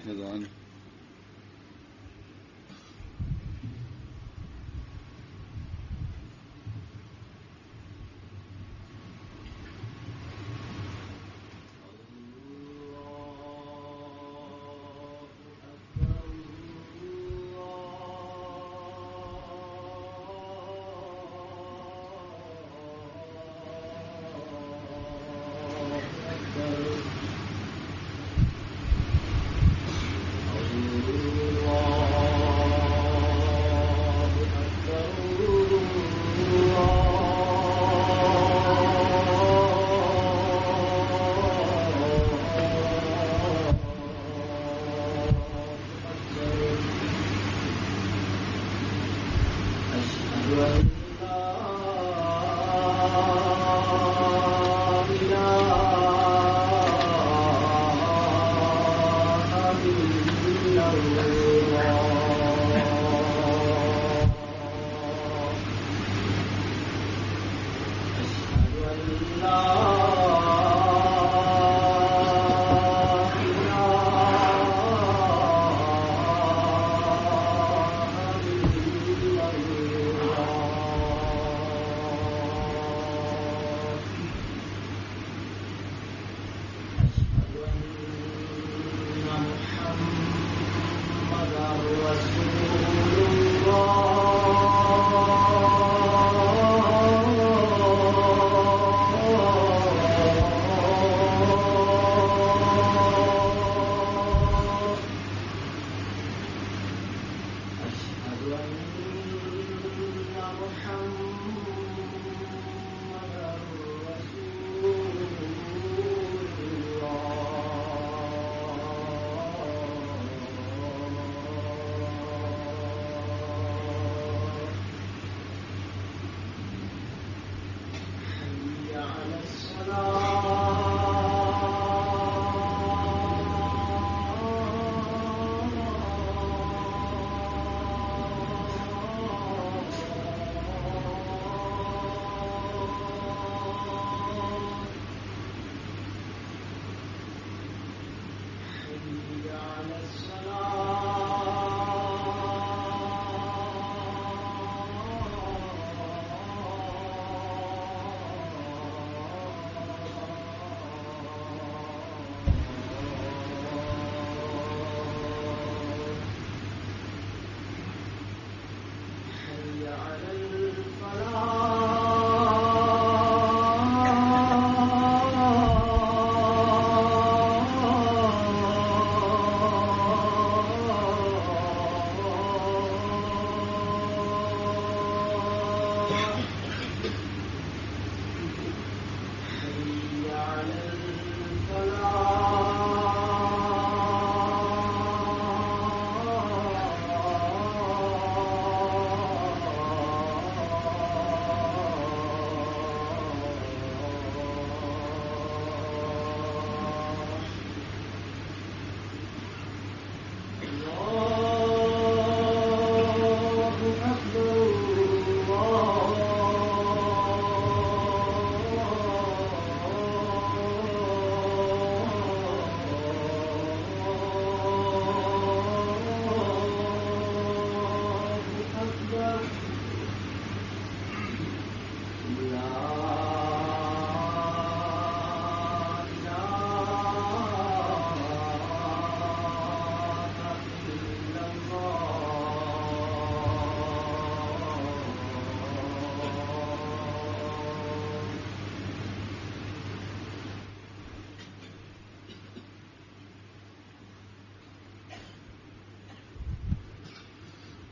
أذان.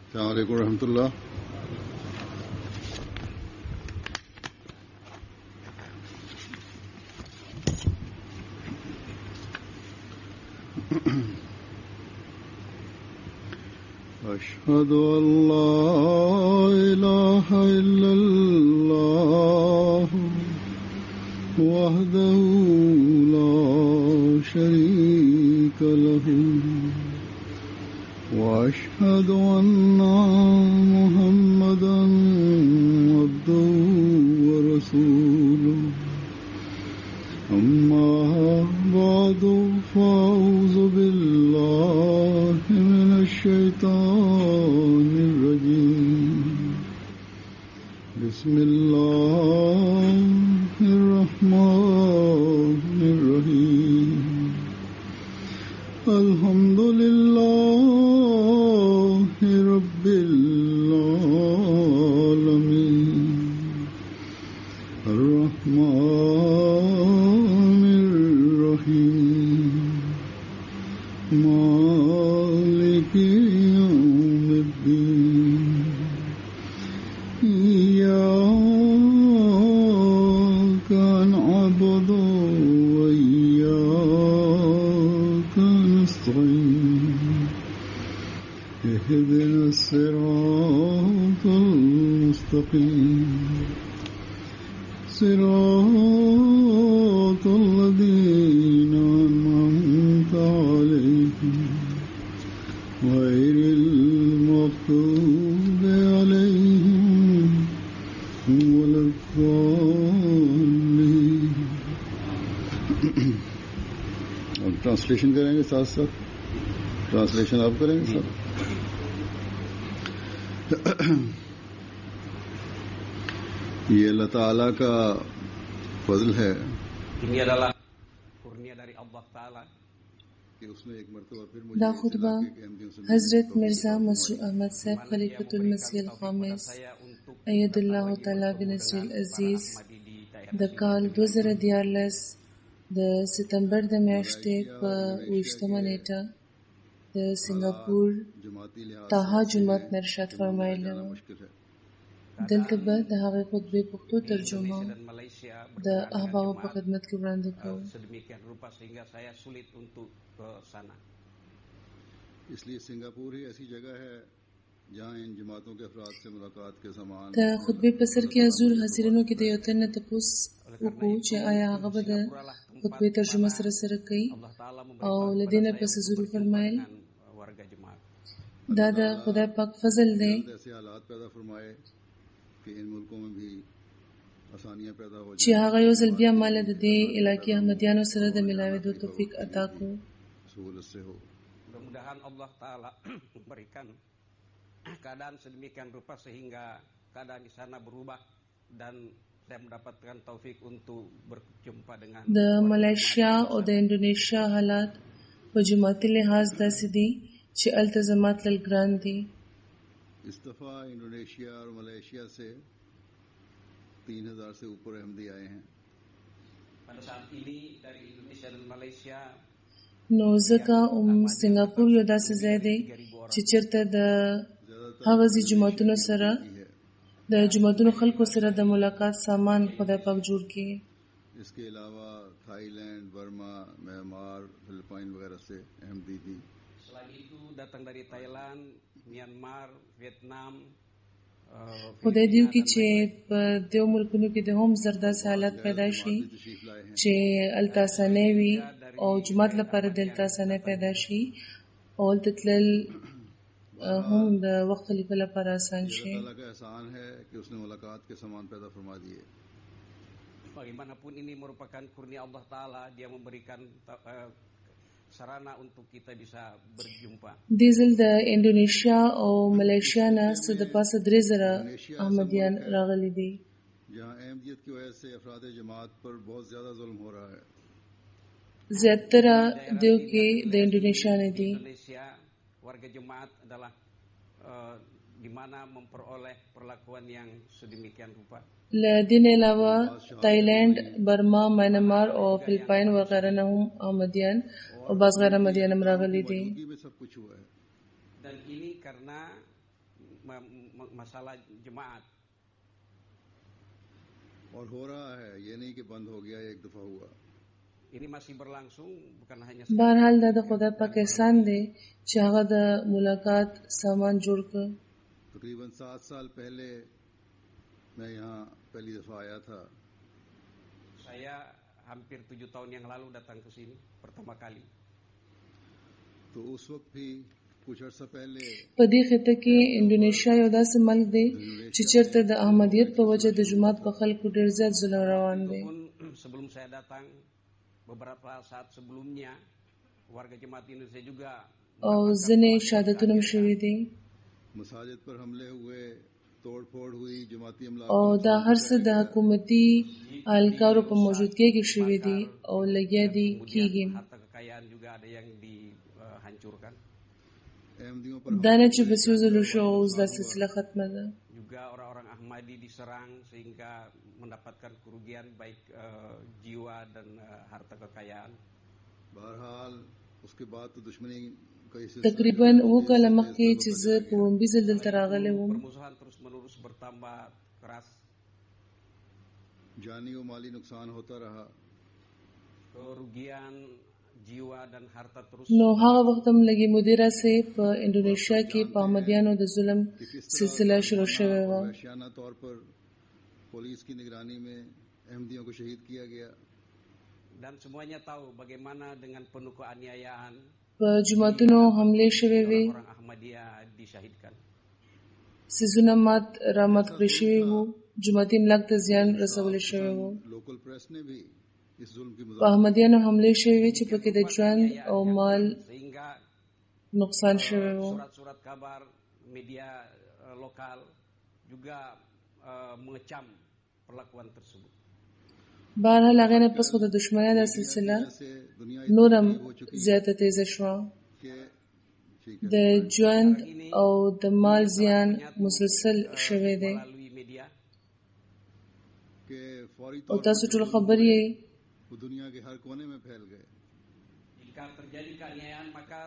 السلام عليكم ورحمة الله. أشهد أن لا إله إلا الله وحده لا شريك له وأشهد أن محمدا عبده ورسوله أما بعد فأعوذ بالله الله الرحمن الرحيم الحمد لله رب العالمين الرحمن الرحيم مالك يوم الدين إياك نعبد وإياك نستعين اهدنا الصراط المستقيم صراط الذين أنعمت عليهم غير المغضوب عليهم ولا الضالين. और ट्रांसलेशन करेंगे साथ साथ ट्रांसलेशन आप करेंगे सर. ये अल्लाह ताला का फजल है. Ini adalah kurnia dari Allah Ta'ala. دا خطبه حضرت مرزا مسرور احمد صاحب خلیفۃ المسیح الخامس اید الله تعالی بنصر العزیز د کال 2014 د سپتمبر د میاشتې په 28مه نیټه د سنگاپور تاها جماعت نرشاد فرمایلی و. دلته به د هغې خطبې پښتو ترجمه د احبابو په خدمت کې وړاندې کوو. Sedemikian rupa sehingga saya sulit untuk ke sana. इसलिए सिंगापुर ही ऐसी जगह है जहाँ इन जमातों के अफराद से मुलाकात के सामान د خطبې په سر کې حضور حاضرینو کې د یو تن نه تپوس وکړو چې آیا هغه به د خطبې ترجمه سره کوي او له دې نه پس حضور فرمایل دا د خدای پاک فضل دی ऐसे हालात पैदा फरमाए कि इन मुल्कों में भी आसानियां पैदा हो چې هغه یو ځل بیا مال د دې علاقې احمدیانو سره د ملاوېدو توفیق عطا کړو. سهولت से हो. Mudah-mudahan Allah Ta'ala memberikan keadaan sedemikian rupa sehingga keadaan di sana berubah dan saya mendapatkan taufik untuk berjumpa dengan د ملایشیا او د انډونیشیا حالات په جماعتي لحاظ داسې دي چې التزامات تل ګران دي. इस्तीफा इंडोनेशिया और मलेशिया से 3000 से ऊपर अहमदी आए हैं. pada saat ini dari Indonesia dan Malaysia نو ځکه سنگاپور یو داسې ځای دی چې چېرته د هغه ځي جماعتونو سره د جماعتونو خلکو سره د ملاقات سامان خدای پاک جوړ کړي. इसके अलावा थाईलैंड, बर्मा, म्यांमार, फिलिपाइन वगैरह से अहमदी भी. selain itu datang dari Thailand, Myanmar, Vietnam. خدای دیو کې چې په دیو ملکونو کې د هم زرداسې حالات پیدا شي چې التاسانه وي او جماعت لپاره د التاسانه پیدا شي او تتلل هم د وخت خلیفه لپاره آسان شي. اللہ کا احسان ہے کہ اس نے ملاقات کے سامان پیدا فرما دیے. Bagaimanapun ini merupakan kurnia Allah Ta'ala, dia memberikan sarana untuk kita bisa berjumpa. دې ځل د انډونیشیا او ملیشیا نه څه د پاسه 3000 احمدیان راغلي دي. جہاں احمدیت کی وجہ سے افراد جماعت پر بہت زیادہ ظلم ہو رہا ہے. زیاتره دیو کې د انډونیشیا نه دي. Indonesia warga jemaat adalah di mana memperoleh perlakuan yang sedemikian rupa. له دې نه علاوه تایلند، برما، میانمار او فلپاین وغیرہ نه هم احمدیان او بعض غیر احمدیان هم راغلي دي. سب کچھ ہوا ہے. Dan ini karena masalah jemaat. اور ہو رہا ہے, یہ نہیں کہ بند ہو گیا, ایک دفعہ ہوا. Ini masih berlangsung, bukan hanya بهرحال دا د خدای پاک احسان دی چې هغه د ملاقات سامان جوړ کړ. تقریباً 7 سال پہلے میں یہاں پہلی دفعہ آیا تھا. Saya hampir 7 tahun yang lalu datang ke sini pertama kali. تو اس وقت بھی کچھ عرصہ پہلے په دې خطه کې انډونیشیا یو داسې ملک دی چې چېرته د احمدیت په وجه د جماعت په خلکو ډېر زیات ظلم روان دی. Sebelum saya datang, beberapa saat sebelumnya warga jemaat Indonesia juga او ځینې شهادتونه هم شوي دي. مساجد پر حملے ہوئے تو तोड़ फोड़ हुई, जमाती अमला او دا هر څه د حکومتي اهلکارو په موجودګۍ کې شوي دي او لګیا دي کیږي. harta kekayaan juga ada yang dihancurkan. अहमदियों पर دا نه چې بس وزلو شو او اوس دا سلسله ختمه ده. Juga orang-orang Ahmadi diserang sehingga mendapatkan kerugian baik jiwa dan harta kekayaan. बहरहाल उसके बाद तो दुश्मनी का इस تقریبا 7 کاله مخکې چې زه په ومبي ځل دلته راغلی وم، Permusuhan terus-menerus bertambah keras. जानी और माली नुकसान होता रहा. Kerugian jiwa dan harta terus. نو هغه وخت هم لګي مدیره سي په انډونیشیا کې په احمدیانو د ظلم سلسله شروع شوې وه. वहशियाना तौर पर पुलिस की निगरानी में अहमदियों को शहीद किया गया. Dan semuanya tahu bagaimana dengan penuh keaniayaan په جوماتونو حملې شوې وې، orang Ahmadiyah disyahidkan. سیزونه رامات کړی شوي وو، جوماتي املاک ته زیان رسولی شوی وو. Local press ने भी इस जुल्म की په احمدیانو حملې شوې وې چې پکې د ژوند او مال Sehingga نقصان شوی وو. surat-surat kabar media lokal juga mengecam perlakuan tersebut. بهرحال هغې نه پس خو د دښمنۍ دا سلسله से दुनिया نورم زیاته تیزه شوه. के د ژوند او د مال زیان مسلسل شوی دی Melalui media के फौरी او तौर تاسو ټول خبر یې. वो दुनिया के हर कोने में फैल गए. jika terjadi keaniayaan maka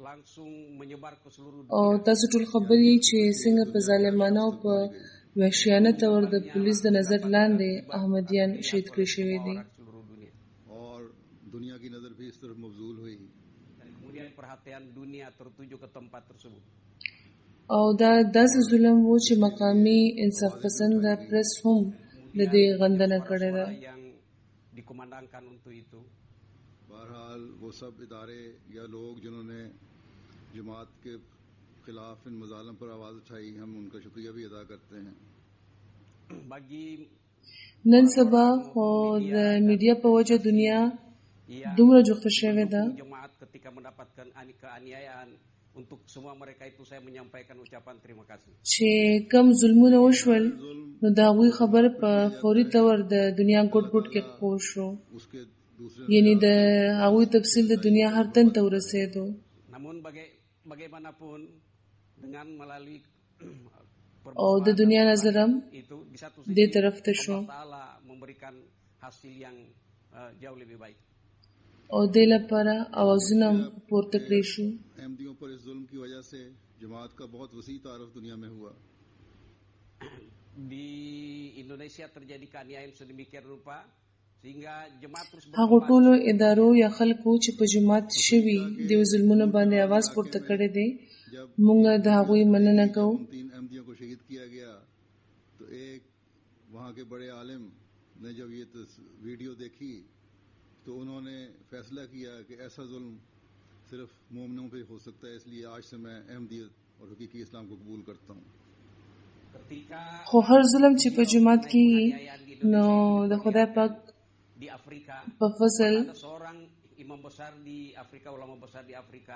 langsung menyebar ke seluruh او تاسو ټول خبر یې چې څنګه په ظالمانه او په وحشیانه تور د پولیس د نظر لاندې احمدیان شهید کړي شوي دي. seluruh dunia. और दुनिया की नजर भी इस तरफ मबजूल हुई. Dan kemudian perhatian dunia tertuju ke tempat tersebut. او دا داسې ظلم وو چې مقامي انصاف پسنده پریس هم د دې غندنه کړې ده. Yang dikumandangkan untuk itu. बहरहाल वो सब इदारे या लोग जिन्होंने जमात के खिलाफ इन मजालम पर आवाज़ उठाई, हम उनका शुक्रिया भी अदा करते हैं. Bagi نن سبا خو د میډیا په وجه دنیا yang دومره جوخته شوې ده jemaat ketika mendapatkan keaniayaan, untuk semua mereka itu saya menyampaikan ucapan terima kasih. چې کم ظلمونه وشول نو د هغوی خبر په فوري طور د دنیا ګوټ ګوټ کې خپور شو، उसके दूसरे یعنی د هغوی تفصیل د دنیا هر تن ته ورسېدو. Namun bagaimanapun dengan melalui او د دنیا نظر هم itu di satu دې sisi طرف ته شو Allah Ta'ala memberikan hasil yang jauh lebih baik. او دې لپاره اوازونه هم پورته کړی شو. अहमदियों पर इस जुल्म की वजह से जमात का बहुत वसी तारुफ दुनिया में हुआ. Di Indonesia terjadi keaniayaan sedemikian rupa sehingga jemaat terus هغو ټولو ادارو یا خلکو چې په جماعت شوي د ظلمونو باندې आवाज پورته کړی دی، مونږ د هغوی مننه کوو. 3 अहमदियों को शहीद किया गया तो एक वहाँ के बड़े आलिम ने जब ये वीडियो देखी तो उन्होंने फैसला किया कि ऐसा जुल्म सिर्फ मोमिनों पे हो सकता है, इसलिए आज से मैं अहमदियत और हकीकी इस्लाम को कबूल करता हूँ. ketika خو هر ظلم چې په جماعت کېږي نو د خدای پاک di Afrika په فضل ada seorang imam besar di Afrika, ulama besar di Afrika,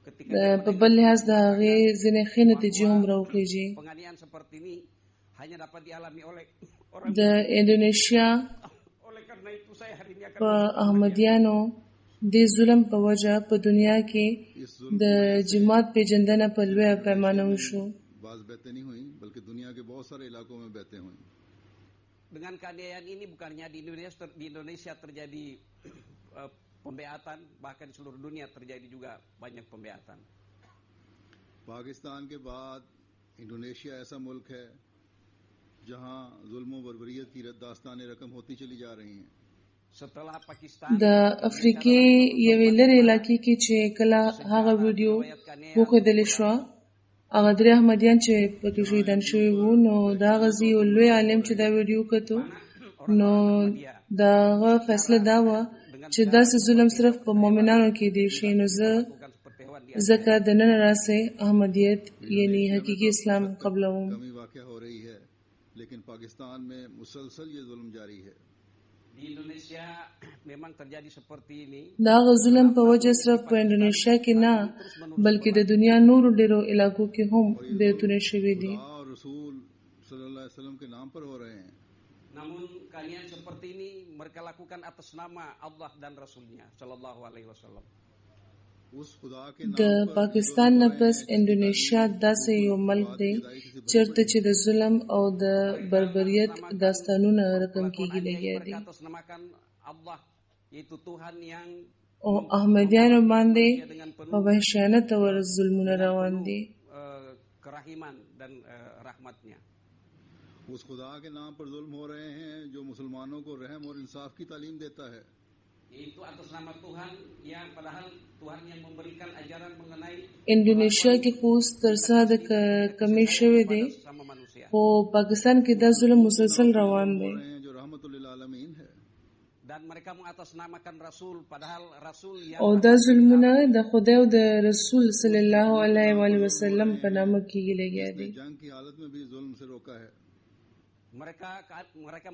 ketika په بل لحاظ د هغې ځینې ښې نتیجې هم راوخیږي. penganiayaan seperti ini hanya dapat dialami oleh orang. د انډونیشیا Oleh karena itu saya hari ini akan په احمدیانو د ظلم په وجه په دنیا کې د جماعت پیژندنه په لویه پیمانه وشو. बाज बहतें नहीं हुई बल्कि दुनिया के बहुत सारे इलाकों में बहतें हुई. dengan keaniayaan ini bukannya di Indonesia terjadi pembeatan, bahkan di seluruh dunia terjadi juga banyak pembeatan. Pakistan के बाद इंडोनेशिया ऐसा मुल्क है जहां जुल्म व बर्बरियत की दास्तानें रकम होती चली जा रही हैं. Setelah Pakistan د افریقې یوې لرې علاقې کې چې کله هغه ویډیو وښودل شوه، هغه درې احمدیان چې پکې شهیدان شوي وو، نو د هغه ځای یو لوی عالم چې دا ویډیو کتو نو د هغه فیصله دا وه چې داسې ظلم صرف په مؤمنانو کې دی شي، نو زه ځکه د نن راسې احمدیت یعنی حقیقي اسلام قبلوم. कमी वाक़या हो रही है लेकिन पाकिस्तान में मुसलसल ये जुल्म जारी है. di Indonesia memang terjadi seperti ini. د هغه ظلم په وجه صرف په انډونیشیا کې نه بلکې د دنیا نورو ډېرو علاقو کې هم بیعتونه شوي دي. खुदा और रसूल सल्लल्लाहु अलैहि वसल्लम के नाम पर हो रहे हैं। Namun keaniayaan seperti ini mereka lakukan atas nama Allah dan Rasulnya Sallallahu Alaihi Wasallam. د پاکستان نه پس انډونیشیا داسې یو ملک دی چیرته چې د ظلم او د بربریت داستانونه رقم کېږي لګیا دي او احمدیانو باندې په وحشیانه تور ظلمونه روان دي. उस खुदा के नाम पर जुल्म हो रहे हैं जो मुसलमानों को रहम और इंसाफ की तालीम देता है. Itu atas nama Tuhan yang padahal Tuhan yang memberikan ajaran mengenai انډونیشیا کې خو ترڅا د کمی شوی دی او پاکستان کې دا ظلم مسلسل روان دی जो रहमतुल लिल आलमीन है. dan mereka mengatasnamakan Rasul padahal Rasul yang او دا ظلمونه د خدای او د رسول صلی الله علیه و آله وسلم په نامه کې لګیا دي. जंग की हालत में भी जुल्म से रोका है. mereka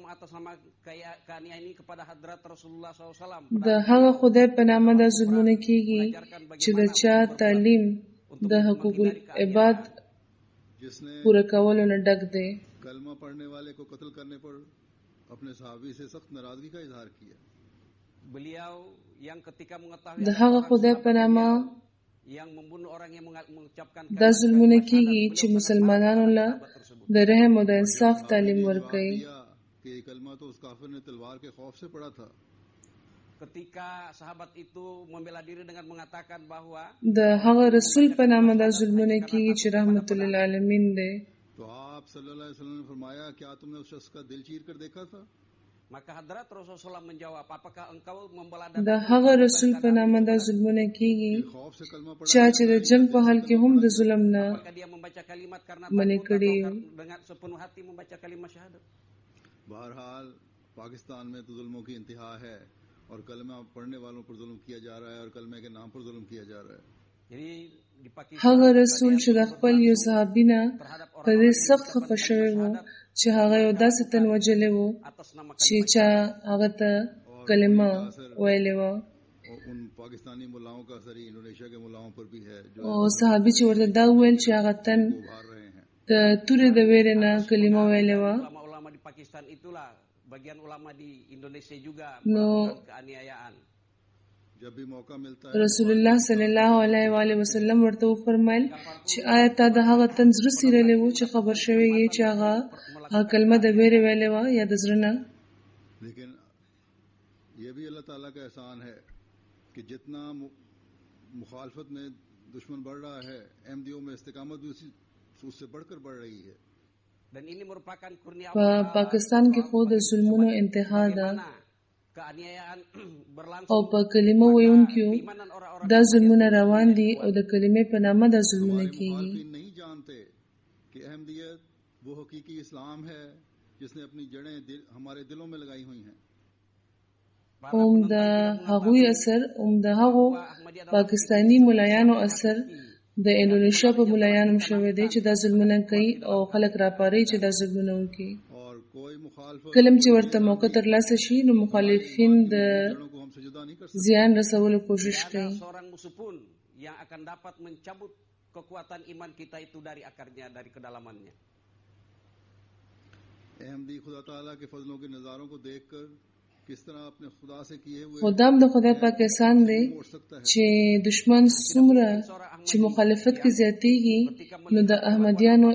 mengatasnamakan keaniayaan ini kepada hadrat Rasulullah SAW. د هغه خدای په نامه د ظلمونه کېږي چې د چا تعلیم د حقوق العباد پوره کولو نه ډک دی. कलमा पढ़ने वाले को कत्ल करने पर अपने सहाबी से सख्त नाराजगी का इजहार किया. beliau yang ketika mengetahui د هغه خدای په نامه yang membunuh orang yang mengucapkan دا ظلمونه کېږي چې مسلمانانو له د رحم او د انصاف تعلیم ورکړي. कि कलमा तो उस काफिर ने तलवार के खौफ से पढ़ा था. ketika sahabat itu membela diri dengan mengatakan bahwa د هغه رسول په نامه دا ظلمونه کېږي چې رحمت للعالمین دی. तो आप सल्लल्लाहु अलैहि वसल्लम ने फरमाया क्या तुमने उस शख्स का दिल चीर कर देखा था. maka hadrat Rasulullah menjawab apakah engkau membelah د هغه رسول په نامه دا ظلمونه کېږي खौफ से कलमा पढ़ा چا چې د جنگ په حال کې هم د ظلم نه apakah dia membaca kalimat karena منع کړي. dengan sepenuh hati membaca kalimat syahadat. बहरहाल पाकिस्तान में तो जुल्मों की इंतहा है और कलमा पढ़ने वालों पर जुल्म किया जा रहा है और कलमे के नाम पर जुल्म किया जा रहा है. jadi di Pakistan هغه رسول چې د خپل یو صحابي نه په دې سخت خفه شوی و چې هغه یو داسې تن وجلی و چې چا هغه ته کلمه ویلې وه और उन पाकिस्तानी मुल्लाओं का असर इंडोनेशिया के मुल्लाओं पर भी है जो او صحابي چې ورته دا وویل چې هغه تن उभार रहे हैं. د تورې د ویرې نه کلمه ویلې وه ulama-ulama di Pakistan itulah bagian ulama di Indonesia juga No. melakukan keaniayaan. जब भी मौका मिलता है رسول الله صلی الله علیه و آله وسلم ورته وفرمایل چې آیا تا د هغه تن زړه څیرلی و چې خبر شوی یې چې هغه کلمه د ویرې ویلې وه یا د زړه نه. लेकिन ये भी अल्लाह ताला का एहसान है कि जितना मुखालफत में दुश्मन बढ़ रहा है अहमदियों में इस्तिकामत भी उससे बढ़कर बढ़ रही है. dan ini merupakan kurnia په پاکستان کې خو د ظلمونو انتها ده keaniayaan berlangsung او په کلمه ویونکو keimanan orang-orang دا ظلمونه روان دي او د کلمې په نامه دا ظلمونه کېږي. मुखालिफिन नहीं जानते कि अहमदियत वो हकीकी इस्लाम है जिसने अपनी जड़ें हमारे दिलों में लगाई हुई हैं. اوم د هغوی اثر اوم د هغو پاکستانی ملایانو اثر د انډونیشیا په ملایانو شوی دی چې دا ظلمونه کوي او خلک راپاري چې دا ظلمونه وکړي. और कोई मुखालफत کلم چې ورته موقع ترلاسه شي نو مخالفین د जड़ों को हमसे जुदा नहीं कर सकते. زیان رسولو کوشش ada کوي. seorang musuh pun yang akan dapat mencabut kekuatan iman kita itu dari akarnya dari kedalamannya. Ahmadi खुदा ताला के फजलों के नज़ारों को देखकर किस तरह अपने खुदा से किए हुए خدام د خدای پاک احسان دی मोड़ सकता है. چې دشمن څومره چې مخالفت کې زیاتېږي نو د احمدیانو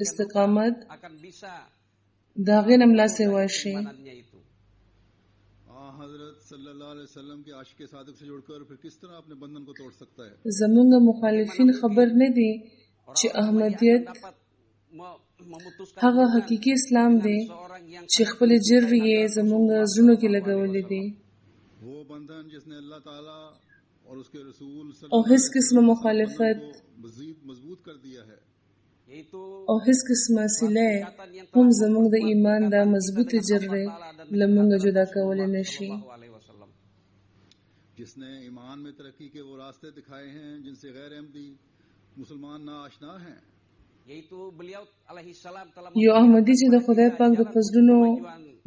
استقامت akan bisa د هغې نه ملاسې واشي. imanannya itu. हजरत सल्लल्लाहु अलैहि वसल्लम के आशिक सादिक से जुड़कर फिर किस तरह अपने बंधन को तोड़ सकता है. زمونږ مخالفین خبر نه دي چې احمدیت Dapat memutuskan هغه حقیقي اسلام دی seorang yang چې خپل جرې یې زمونږ زړونو کې لګولې دي वो बंधन जिसने अल्लाह ताला और उसके रसूल او هیڅ قسمه مخالفت मजीद मजबूत कर दिया है. yaitu او هیڅ قسمه سله هم زمونږ د ایمان دا مضبوطه جرې لمونږ جدا کولې نشي. Sallallahu Alaihi Wasallam. जिसने ईमान में तरक्की के वो रास्ते दिखाए हैं जिनसे गैर अहमदी मुसलमान ना आशना हैं. yaitu beliau alaihi salam telah یو احمدي چې د خدای پاک د فضلونو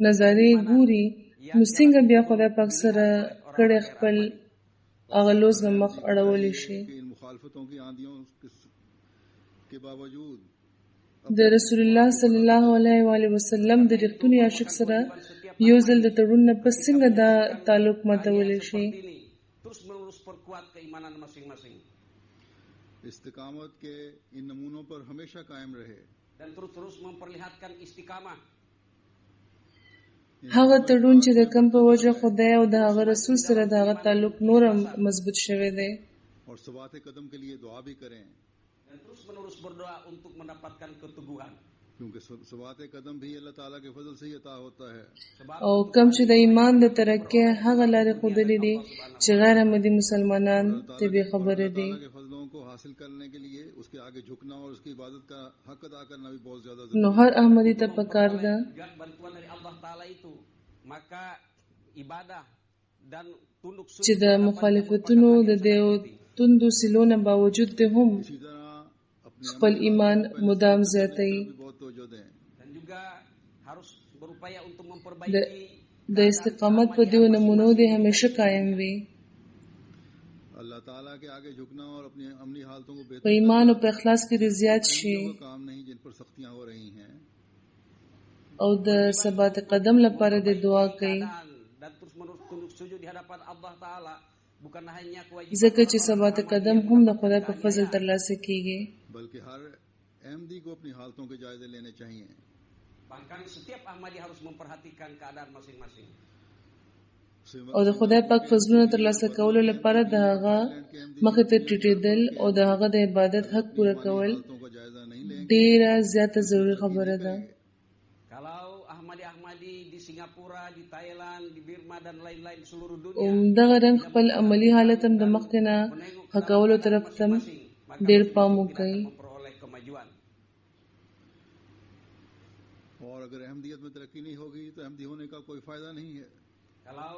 نظارې ګوري نو څنګه بیا خدای پاک سره کړه خپل هغه لوز نه مخ اړولی شي. कि इन मुखालफतों की आंधियों के बावजूद د رسول الله صلی الله علیه و آله وسلم د رښتوني عاشق سره یو ځل د تړون نه پس څنګه دا تعلق ماتولی شي؟ terus menerus perkuat keimanan masing-masing استقامت के इन नमूनों पर हमेशा कायम रहे dan terus memperlihatkan istiqamah. هغه تړون چې د کم په وجه خدای او د هغه رسول سره د هغه تعلق نور مضبوط شوی دی. और सबात कदम के लिए दुआ भी करें dan terus menerus berdoa untuk mendapatkan keteguhan. क्योंकि सबात कदम भी अल्लाह ताला के फजल से ही अता होता है. او کم چې د ایمان د ترقی هغه لارې ښودلې دي چې غیر احمدي مسلمانان ته به خبره دي. अल्लाह के फजलों को हासिल करने के लिए उसके आगे झुकना और उसकी इबादत का हक अदा करना भी बहुत ज्यादा نو هر احمدي ته پکار ده bantuan dari Allah Taala itu, maka ibadah dan tunduk چې د مخالفتونو د دیو توندو سلونه باوجود ده هم इसी तरह अपने خپل ایمان مدام زیاتوي. भी बहुत तवज्जो दें. dan juga harus berupaya untuk د memperbaiki د استقامت په دیو نمونو دي همیشه قائم وي. अल्लाह ताला के आगे झुकना और अपनी अमली हालतों को په बेहतर ایمان او په اخلاص کې دې زیات شي वो काम नहीं जिन पर सख्तियां हो रही हैं. او د ثبات قدم لپاره دې دعا کوي dan terus menerus tunduk sujud di hadapan Allah Taala bukan hanya kewajiban ځکه چې ثبات قدم هم د خدای په فضل ترلاسه کیږي. बल्कि हर अहमदी को अपनी हालतों के जायजे लेने चाहिए. bahkan setiap Ahmadi harus memperhatikan keadaan masing-masing. او د خدای پاک فضلونه ترلاسه کولو لپاره د هغه مخې ته ټیټېدل او د هغه د عبادت حق پوره کول हालतों का जायजा नहीं लेंगे ډیره زیاته ضروري خبره ده. Kalau Ahmadi di Singapura, di Thailand, di Burma dan lain-lain di seluruh او dunia دغه رنګ خپل عملی حالت هم د مخکې نه ښه کولو طرف ته ډیر پام وکړي. memperoleh kemajuan. और अगर अहमदियत में तरक्की नहीं होगी तो अहमदी होने का कोई फायदा नहीं है. Kalau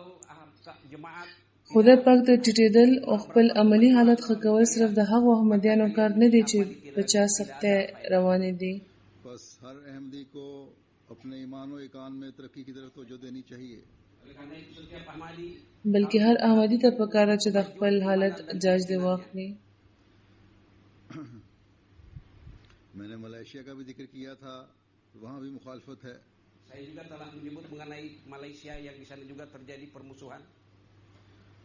jemaat خدای پاک ته ټیټېدل او خپل عملی حالت ښه کول صرف د هغو احمدیانو کار نه دی چې په چا سختۍ روانې دي. बस हर अहमदी को अपने ईमान और ईकान में तरक्की की तरफ तवज्जो देनी चाहिए. oleh karena itu setiap Ahmadi بلکې هر احمدي ته پکار ده چې د خپل حالت جاج دی واخلي. मैंने मलेशिया का भी जिक्र किया था, वहाँ भी मुखालफत है. saya juga telah menyebut mengenai Malaysia yang di sana juga terjadi permusuhan.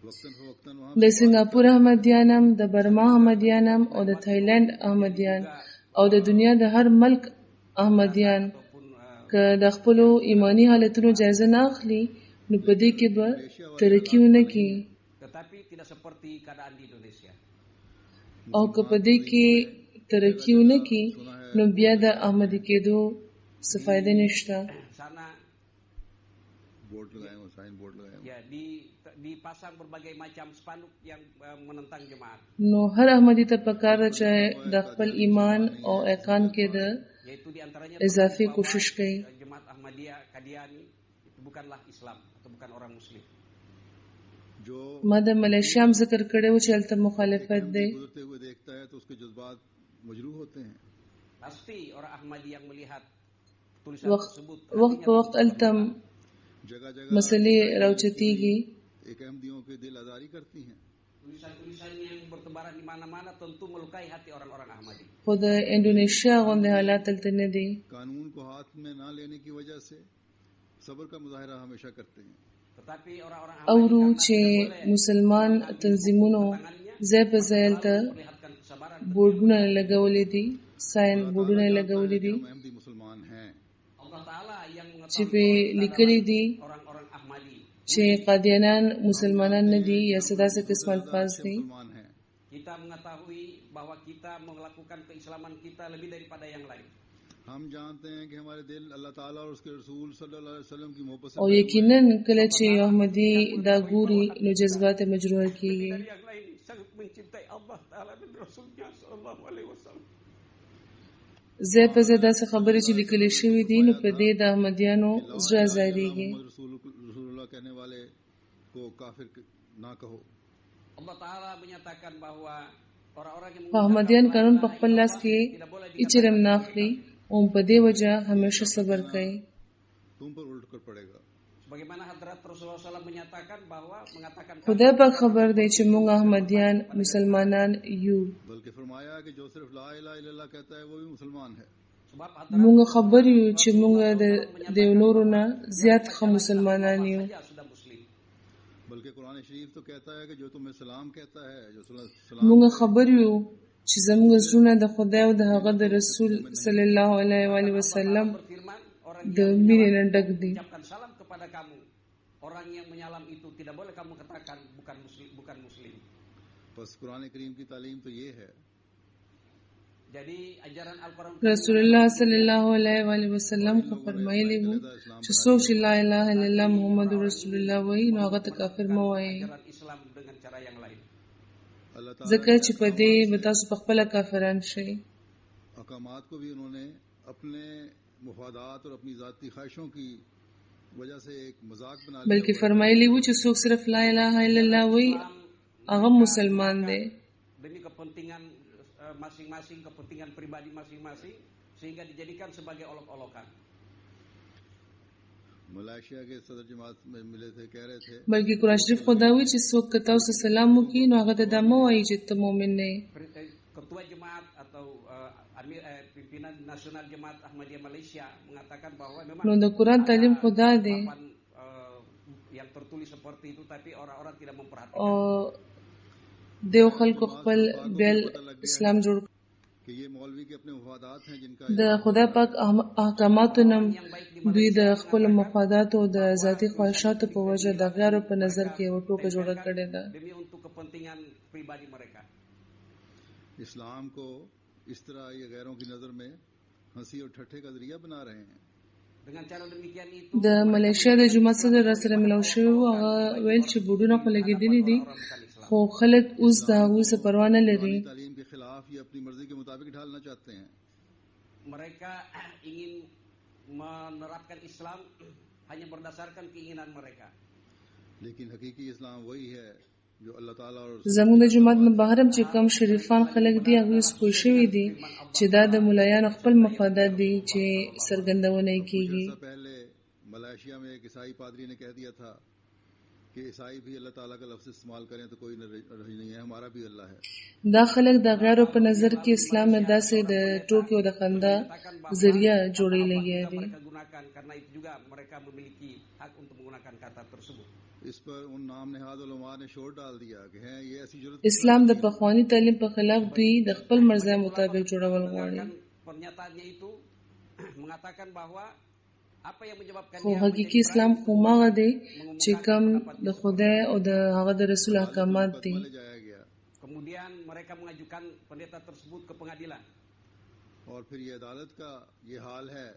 वक्तन फवक्तन वहाँ د سنگاپور احمدیان هم د برما احمدیان هم او د تایلند احمدیان او د دنیا د هر ملک احمدیان که د خپلو ایمانی حالتونو جایزه نه اخلي نو په دې کې به ترقي ونه کړي. Tetapi tidak seperti keadaan di Indonesia. او که په دې کې ترقي ونه کړي نو بیا د احمدي کېدو څه فایده نشته. Sana board लगाए हुए, साइन बोर्ड लगाए हुए. ya dipasang berbagai macam spanduk yang menentang jemaat. نو هر احمدي ته پکار ده چې د خپل ایمان او ایقان کې د Yaitu diantaranya اضافي کوشش کوي. jemaat Ahmadiyah Qadiani itu bukanlah Islam atau bukan orang Muslim. जो ما د ملیشیا هم ذکر کړی و چې هلته مخالفت دی. गुजरते हुए देखता है तो उसके जज्बात मजरूह होते हैं. Pasti orang Ahmadi yang melihat tulisan وخت tersebut وخت په وخت هلته जगह जगह مسلې راوچتېږي. एक अहमदियों के दिल आजारी करती हैं. tulisan-tulisan yang bertebaran di mana-mana tentu melukai hati orang-orang Ahmadi. خو د انډونیشیا غوندې حالات هلته نه دي. कानून को हाथ में ना लेने की वजह से सब्र का मुजाहरा हमेशा करते हैं. Tetapi orang-orang اورو Ahmadi چې مسلمان تنظیمونو ځای په ځای هلته memperlihatkan kesabaran. بورډونه لګولې دي، ساين بورډونه لګولې دي हम अहमदी मुसलमान हैं. Allah Ta'ala yang چې mengetahui په لیکلي دي orang-orang Ahmadi. چې قادیانان مسلمانان نه دي یا څه داسې قسم الفاظ دي. मुसलमान हैं. Kita mengetahui bahwa kita melakukan keislaman kita lebih daripada yang lain. हम जानते हैं कि हमारे दिल अल्लाह ताला और उसके रसूल सल्लल्लाहु अलैहि वसल्लम की मोहब्बत से او یقینا کله چې یو احمدي دا ګوري نو جذبات مجروح کیږي. Dari yang lain sangat mencintai Allah Ta'ala dan Rasulnya Sallallahu Alaihi Wasallam. ځای په ځای داسې خبرې چې لیکلې شوي دي نو په دې د احمدیانو زړه ازارېږي. मोहम्मद रसूलुल्लाह कहने वाले को काफिर ना कहो. Allah Ta'ala menyatakan bahwa orang-orang yang احمدیان قانون په خپل لاس کې اچرم نه اخلي او په دې وجه همیشه صبر کوي. तुम पर उलट कर पड़ेगा. Bagaimana Hadrat Rasulullah SAW mengatakan خدای پاک خبر دی چې موږ احمدیان مسلمانان یو. बल्कि फरमाया कि जो सिर्फ ला इलाहा इल्लल्लाह कहता है वो भी मुसलमान है. Sebab مونږ خبر یو چې مونږ د نورو نه زیات ښه مسلمانان یو. saja sudah muslim. बल्कि कुरान शरीफ तो कहता है कि जो तुम्हें सलाम कहता है, जो مونږ सलाम خبر یو چې زموږ زړونه د خدای او د هغه د رسول صلی الله علیه و آله وسلم Berfirman, orang د yang مینې نه ډک دي. mengucapkan salam kepada kamu, orang yang menyalam itu tidak boleh kamu katakan bukan muslim. बस कुरान करीम की तालीम तो ये है. Jadi ajaran Al-Quran رسول الله صلی الله علیه و آله وسلم خو فرمایلی وو چې څوک چې لا اله الا الله محمد رسول الله وایي نو هغه ته کافر مه وایي، ajaran Islam dengan cara yang lain. अल्लाह ताला ځکه چې په دې به تاسو په خپله کافران شئ. अहकामात को भी उन्होंने अपने मुफादात और अपनी ذاتی ख्वाहिशों की वजह से एक मजाक बना लिया. بلکې فرمایلی وو چې څوک صرف لا اله الا الله وایي هغه مسلمان دی. Demi kepentingan masing-masing, kepentingan pribadi masing-masing, sehingga dijadikan sebagai olok-olokan. Malaysia के सदर जमात में मिले थे, कह रहे थे بلکې قرآن شریف خو دا وایي چې څوک که تاسو سلام وکړي نو هغه ته دا مه وایي چې ته مؤمن نه یې. Ketua Jemaat atau pimpinan nasional Jemaat Ahmadiyah Malaysia mengatakan bahwa memang نو د قرآن تعلیم خو دا دی yang tertulis seperti itu, tapi orang-orang tidak memperhatikan. او دیو خلکو خپل بیل اسلام جوړ कि ये मौलवी के अपने मुफादात हैं जिनका د خدای پاک احکاماتو نم دوی د خپل مفادات او د ذاتی خواهشاتو په وجه د غیرو په نظر کې یو ټوکه جوړه کړې ده. Demi untuk kepentingan pribadi mereka. इस्लाम को इस तरह ये गैरों की नज़र में हंसी और ठट्ठे का जरिया बना रहे हैं. Dengan cara demikian itu د मलेशिया د جماعت صدر را سره ملاو شوی و، هغه ویل چې بوډونه خو لګېدلي دي خو خلک اوس د هغوی څه پروا نه لري. तालीम के खिलाफ ये अपनी मर्जी के मुताबिक ढालना चाहते हैं. mereka ingin menerapkan Islam hanya berdasarkan keinginan mereka. लेकिन हकीकी इस्लाम वही है जो अल्लाह ताला और زموږ د جومات نه بهر هم چې کم شریفان خلک دي هغوی اوس پوه شوي دي چې دا د ملایانو خپل مفادات دي چې څرګندونه یې کېږي. कुछ अर्सा पहले मलेशिया में एक ईसाई पादरी ने कह दिया था कि ईसाई भी अल्लाह ताला का लफ्ज़ इस्तेमाल करें तो कोई हर्ज नहीं है, हमारा भी अल्लाह है. دا خلک د غیرو په نظر کې اسلام نه داسې د ټوکې او د خندا ذریعہ جوړی لګیا دي. Mereka gunakan karena itu juga mereka memiliki hak untuk menggunakan kata tersebut. इस पर उन नाम नेहाद उलमा ने शोर डाल दिया कि हैं ये ऐसी जरूरत اسلام د پخوانی تعلیم په خلاف دوی د خپل مرزه مطابق جوړول غواړي. Pernyataannya itu mengatakan bahwa apa yang menyebabkan خو حقیقي اسلام خو ماغه دی چې کم د خدای او د هغه د رسول احکامات دي. ले जाया गया kemudian mereka mengajukan pendeta tersebut ke pengadilan. और फिर ये अदालत का ये हाल है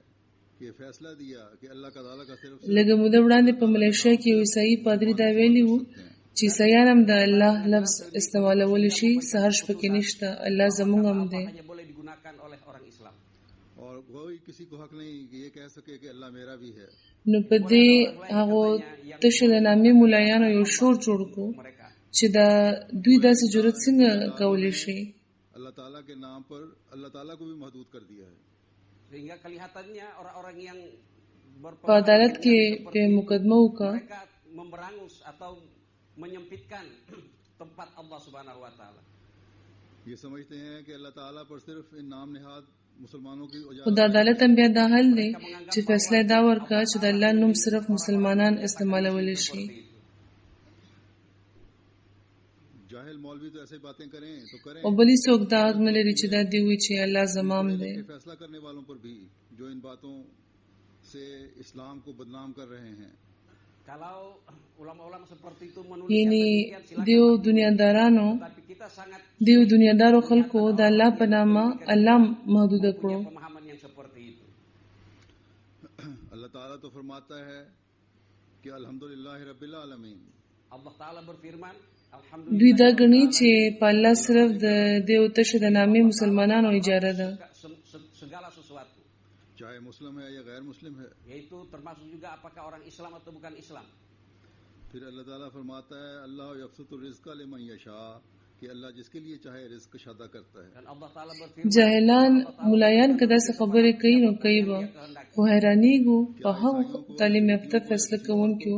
कि ये फैसला दिया कि अल्लाह का ताला का सिर्फ لږه موده وړاندې په ملیشیا کې یو عیسائی پادری دا ویلي وو چې عیسایان هم د الله لفظ استعمالولی شي، څه حرج پکې نشته، الله زموږ هم دی. Hanya boleh digunakan oleh orang Islam. और कोई किसी को हक नहीं कि ये कह सके कि अल्लाह मेरा भी है. نو په دې هغو تشه د نامې ملایانو یو شور جوړ کړو Mereka چې دا دوی داسې جرأت څنګه کولی شي. अल्लाह ताला के नाम पर अल्लाह ताला को भी महदूद कर दिया है. sehingga kelihatannya orang-orang yang په عدالت کې په مقدمه وکړه mereka memberangus atau menyempitkan tempat Allah Subhanahu wa taala. ये समझते हैं कि अल्लाह ताला पर सिर्फ इन नाम नेहाद मुसलमानों की خو د عدالت هم بیا دا حل دی چې فیصله دا ورکړه چې د الله نوم صرف مسلمانان استعمالولی شي. जाहिल मौलवी तो ऐसे बातें करें तो करें. او بلی څوک دا حق نه لري چې دا دی وي چې الله زمام دی. के फैसला करने वालों पर भी जो इन बातों से इस्लाम को बदनाम कर रहे हैं. Kalau ulama-ulama seperti itu menulis یعنی yang demikian, دیو دنیادارانو tapi kita sangat دیو دنیادارو خلکو د الله په نامه الله محدود کړو. punya pemahaman yang seperti itu. अल्लाह ताला तो फरमाता है कि अल्हम्दुलिल्लाह रब्बिल आलमीन. Allah Ta'ala berfirman, دوی دا Alhamdulillah ګڼي چې په الله صرف د دیو تشه د نامې مسلمانانو اجاره ده، segala sesuatu, चाहे मुस्लिम है या गैर मुस्लिम है. yaitu termasuk juga apakah orang Islam atau bukan Islam. फिर अल्लाह ताला फरमाता है अल्लाह यब्सुतुर रिज़्क़ लिमन यशा कि अल्लाह जिसके लिए चाहे रिस्क शादा करता है। Dan Allah Ta'ala berfirman, جاهلان ملایان که داسې خبرې کوي نو کوي به خو حیرانېږو په هغو تعلیم یافته فیصله کوونکو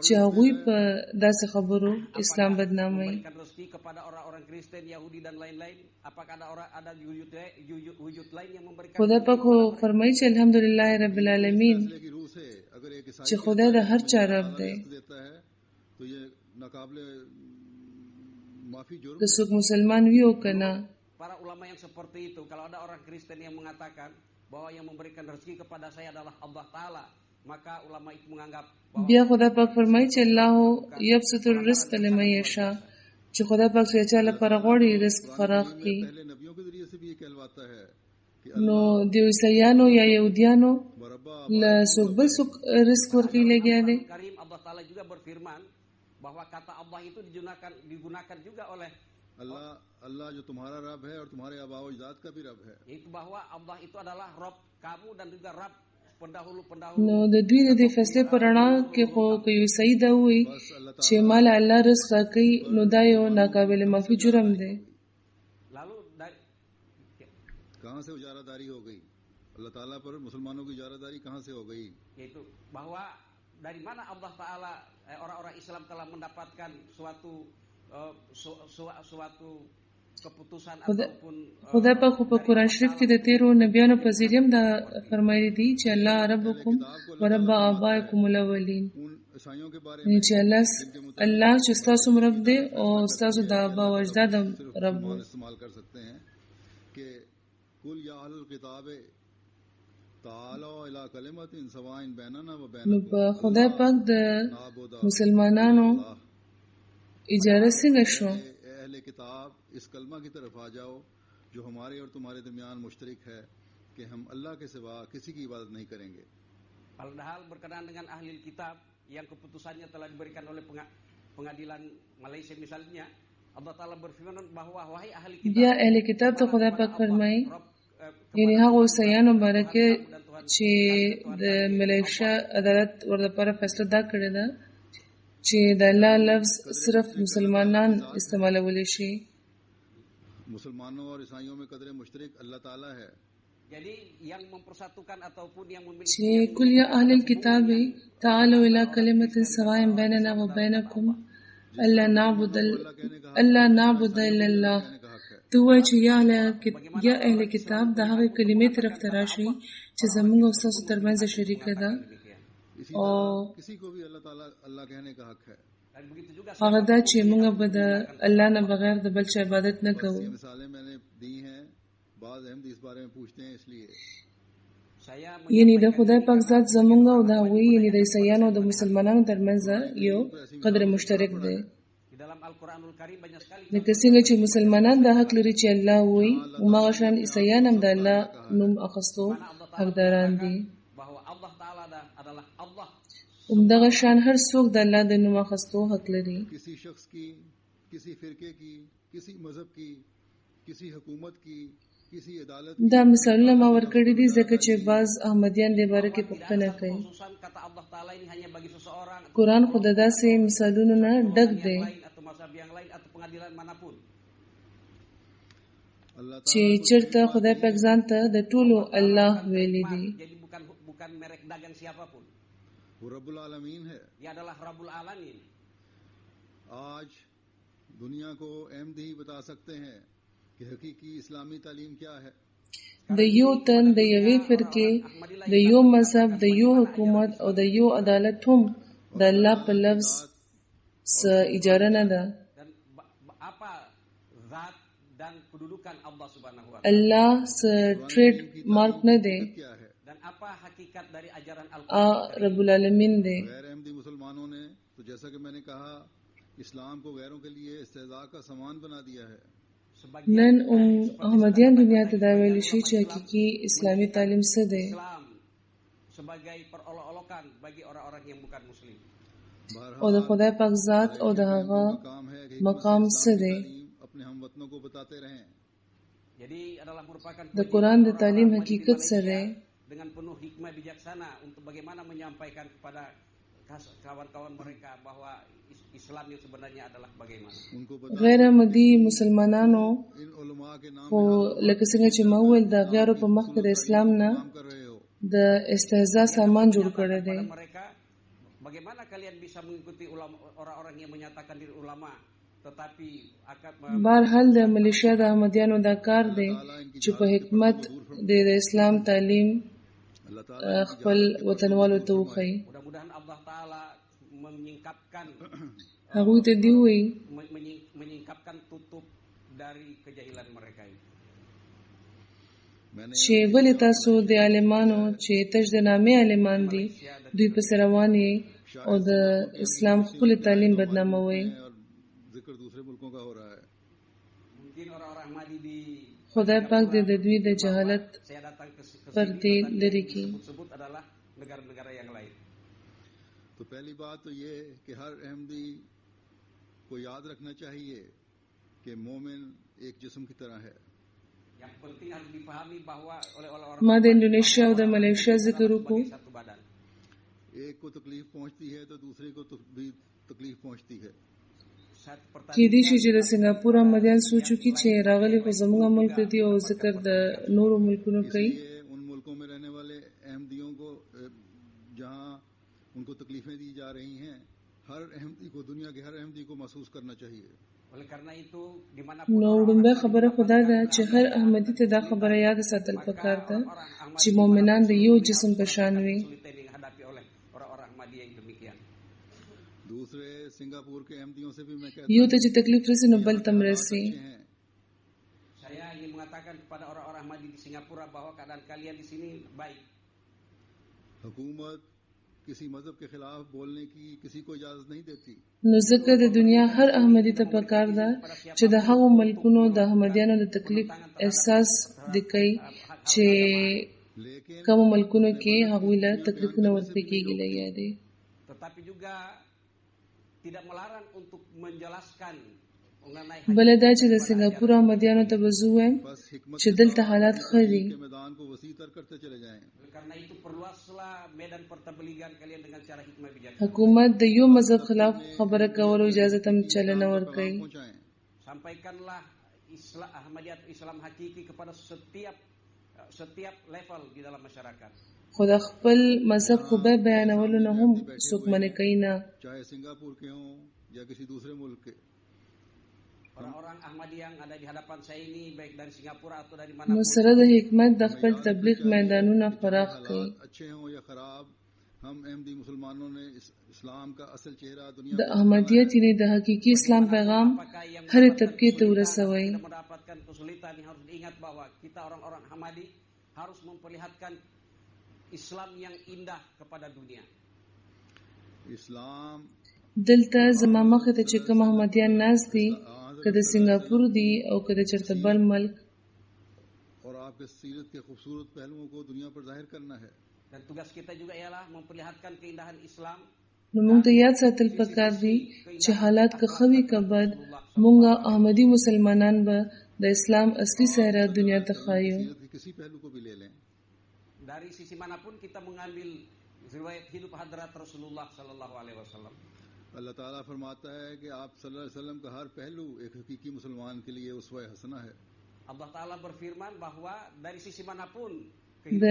چې هغوی په داسې خبرو اسلام بدناموي. memberikan rezeki kepada orang-orang Kristen, Yahudi dan lain-lain. Apakah ada wujud lain yang memberikan خدای پاک خو فرمایي چې الحمدلله رب العالمین फैसले की रूह से अगर एक چې خدای د هر چا رب دی. रिस्क देता है तो ये नाकाबिले माफी जुर्म که څوک مسلمان وي او که نه. para ulama yang seperti itu. Kalau ada orang Kristen yang mengatakan bahwa yang memberikan rezeki kepada saya adalah Allah Ta'ala, maka ulama itu menganggap bahwa بیا خدای پاک فرمایي چې الله یبسط الرزق لمن یشاء، چې خدای پاک چې چا لپاره غواړي رزق فراخ کړي. पहले नबियों के जरिए से भी ये कहलवाता है कि نو د عیسایانو یا یهودیانو मरबा له څوک بل څوک رزق ورکوي لګیا دی. Karim Allah Ta'ala juga berfirman bahwa kata Allah itu digunakan juga oleh अल्लाह जो तुम्हारा रब है और तुम्हारे आबा व अजदाद का भी रब है। itu bahwa Allah itu adalah Rabb kamu dan juga Rabb pendahulu-pendahulu. نو د دوی د دې فیصلې په رڼا کې خو که یو عیسائی دا وایي چې مال الله رزق راکوي نو دا یو ناقابل معافي جرم دی. Lalu कहाँ से उजारादारी हो गई? अल्लाह ताला पर मुसलमानों की उजारादारी कहाँ से हो गई? yaitu bahwa dari mana Allah Ta'ala orang-orang Islam telah mendapatkan suatu keputusan ataupun خدای پاک خو په قرآن شریف کې د تیرو نبیانو په ذریعه دا فرمایلی دي چې الله ربکم و رب آبائکم الاولین، उन ईसाइयों के बारे یعنی چې الله چې ستاسو رب دی او ستاسو د آبا او اجداد هم رب में وو. इस्तेमाल कर सकते हैं कि कुल या अहलुल किताब तालो इला कलिमतिन सवाइन बैनना व نو बैनकुम په خدای پاک د مسلمانانو اجازه څنګه شو अहल किताब इस कलमा की तरफ आ जाओ जो हमारे और तुम्हारे दरमियान मुश्तरक है कि हम अल्लाह के सिवा किसी की इबादत नहीं करेंगे। padahal berkenaan dengan ahli kitab yang keputusannya telah diberikan oleh pengadilan Malaysia misalnya, Allah Ta'ala berfirman bahwa wahai ahli kitab, بیا اهل کتاب ته خدای پاک فرمایي یعنی هغه عیسایانو مبارکه چې د ملیشیا عدالت ورلپاره فیصله دا کړې ده چې د الله لفظ صرف مسلمانان استعمالولی شي. मुसलमानों और ईसाइयों में कदर मुश्तरक अल्लाह ताला है। jadi yang mempersatukan ataupun yang memiliki چې کل یا اهل الكتاب تعالوا الى كلمة سواء بيننا وبينكم الا نعبد الا الله. تو وایي چې یا اهل کتاب د هغه کلمې طرف ته راشي چې زموږ او ستاسو ترمنځ شریکه ده او किसी को भी अल्लाह ताला अल्लाह कहने का हक है। dan begitu juga هغه دا چې موږ به د الله نه بغیر د بل چا عبادت نه کوو. ये मिसालें मैंने दी हैं, बाज़ अहमदी इस बारे में पूछते हैं इसलिए saya یعنی د خدای پاک ذات زموږ او د هغوی یعنی د عیسایانو او د مسلمانانو ترمنځ یو قدر مشترک دی. di dalam Al-Quranul Karim banyak sekali لکه څنګه چې مسلمانان دا حق لري چې الله وایي هماغه شان عیسایان هم د الله نوم اخیستو حقداران دي. bahwa Allah Ta'ala adalah Allah همدغه شان هر څوک د الله د نوم اخیستو حق لري. किसी शख्स की, किसी फिरके की, किसी मजहब की, किसी हुकूमत की, किसी अदालत دا مثالونه ما ورکړي دي ځکه چې بعض احمدیان دې باره کې پوښتنه کوي. khususan kata Allah Ta'ala ini hanya bagi seseorang قرآن خو د داسې مثالونو نه ډک دی lain atau mazhab yang lain atau pengadilan manapun. अल्लाह چې چېرته خدای پاک ځان ته د ټولو الله ویلي دي. Jadi bukan merek dagang siapapun. वो रब्बुल आलमीन है। Dia adalah Rabbul Alamin. आज दुनिया को अहमदी बता सकते हैं कि हकीकी इस्लामी तालीम क्या है। د یو تن د یوې فرقې د یو مذهب د یو حکومت او د یو عدالت هم د الله په لفظ څه اجاره نه ده. Dan apa zat dan kedudukan Allah Subhanahu wa الله څه ټریډ مارک نه دی. क्या है? dan apa hakikat dari ajaran آ Al-Quran. رب العالمین دی. गैर अहमदी मुसलमानों ने तो जैसा कि मैंने कहा इस्लाम को गैरों के लिए इस्तेज़ा का सामान बना दिया है। نن احمدیان دنیا ته دا ویل شي چې حقيقي اسلامي تعلیم څه دی. Islam sebagai perolok-olokan bagi orang-orang yang bukan muslim. او د خدای پاک ذات او د هغه काम है कि مقام څه دی. अपने हमवतनों को बताते रहें। Jadi adalah merupakan د قرآن د تعلیم حقیقت څه دی. dengan penuh hikmah bijaksana untuk bagaimana menyampaikan kepada kawan-kawan mereka bahwa Islam yang sebenarnya adalah bagaimana. غیر احمدي مسلمانانو خو لکه څنګه چې ما وویل د غیرو په مخ کې د اسلام نه د استهزاء سامان جوړ کړی دی. Bagaimana kalian bisa mengikuti orang-orang yang menyatakan diri ulama tetapi akan بهرحال د ملیشیا د احمدیانو دا کار دی چې په حکمت د اسلام تعلیم خپل وطنوالو ته وښيي. mudah-mudahan Allah Ta'ala menyingkapkan هغوی ته دی وایي menyingkapkan tutup dari kejahilan mereka itu. چې ولې تاسو د عالمانو چې تش د نامې عالمان دي دوی پسې روان یې او د اسلام خپل تعلیم بدناموي. خدای پاک دې د دوی د جهالت پردې لرې کړي. तो पहली बात तो ये कि हर अहमदी को याद रखना चाहिए कि मोमिन एक जिस्म की तरह है. Yang penting harus dipahami bahwa oleh orang ما د انډونیشیا او د ملیشیا ذکر وکړو. एक को तकलीफ पहुंचती है तो दूसरे को भी तकलीफ पहुंचती है. کېدای شي چې د سنگاپور احمدیان سوچ وکړي چې راغلي خو زموږ ملک ته دي او ذکر د نورو ملکونو کوي. उन मुल्कों में रहने वाले अहमदियों को जहां उनको तकलीफें दी जा रही हैं हर अहमदी को दुनिया के हर अहमदी को महसूस करना चाहिए. نو وړاندې خبره خدا ده چې هر احمدي ته دا خبره یاد ساتل پکار ده چې مؤمنان د یو جسم په شان وي. दूसरे सिंगापुर के अहमदियों से भी मैं कहता یو ته چې تکلیف رسي نو بل تم رسي. Saya ingin mengatakan kepada orang-orang Ahmadi di Singapura bahwa keadaan kalian di sini baik. हुकूमत किसी मजहब के खिलाफ बोलने की किसी को इजाजत नहीं देती. نو ځکه د دنیا هر احمدي ته پکار ده چې د هغو ملکونو د احمدیانو د تکلیف احساس وکړي چې کوم ملکونو کې هغوی له تکلیفونو ورته کېږي لګیا دي. Tetapi juga tidak melarang untuk menjelaskan mengenai بله دا چې د سنگاپور احمدیانو ته به زه ووایم چې دلته حالات ښه دي. के मैदान को वसी तर करते चले जाएं. karena itu perluaslah medan pertabeligan kalian dengan cara hikmah bijaksana. حکومت د یو مذهب خلاف خبره کولو اجازه تم چلنه ورکړي. Sampaikanlah Islam Ahmadiyah Islam hakiki kepada setiap level di dalam masyarakat. خدا خپل مذهب خو به بیانولو نه هم څوک منع کوي نه. चाहे सिंगापुर के हों या किसी दूसरे मुल्क के. Orang-orang Ahmadi yang ada di hadapan saya ini baik dari Singapura atau dari mana نو سره د حکمت د خپل تبلیغ میدانونه فراخ کړي. अच्छे हों या खराब हम अहमदी मुसलमानों ने इस्लाम का असल चेहरा दुनिया د احمدیت یعنی د حقیقي اسلام پیغام هر طبقه ته ورسوي. mendapatkan kesulitan yang harus diingat bahwa kita orang-orang Ahmadi harus memperlihatkan Islam yang indah kepada dunia. इस्लाम دلته زما مخې ته چې کوم احمدیان ناست دي که د سنگاپور دي او که د چېرته بل ملک और आपके सीरत के खूबसूरत पहलुओं को दुनिया पर जाहिर करना है. Dan tugas kita juga ialah memperlihatkan keindahan Islam. نو موږ ته یاد ساتل پکار دي چې حالات که ښه وي که بد موږ احمدي مسلمانان به د اسلام اصلي څهره دنیا ته ښایو. सीरत के किसी पहलू को भी ले लें. Dari sisi manapun kita mengambil riwayat hidup hadrat Rasulullah sallallahu alaihi wasallam. अल्लाह ताला फरमाता है कि आप सल्लल्लाहु अलैहि वसल्लम का हर पहलू एक हकीकी मुसलमान के लिए उसवा हसना है. Allah Ta'ala berfirman bahwa dari sisi manapun د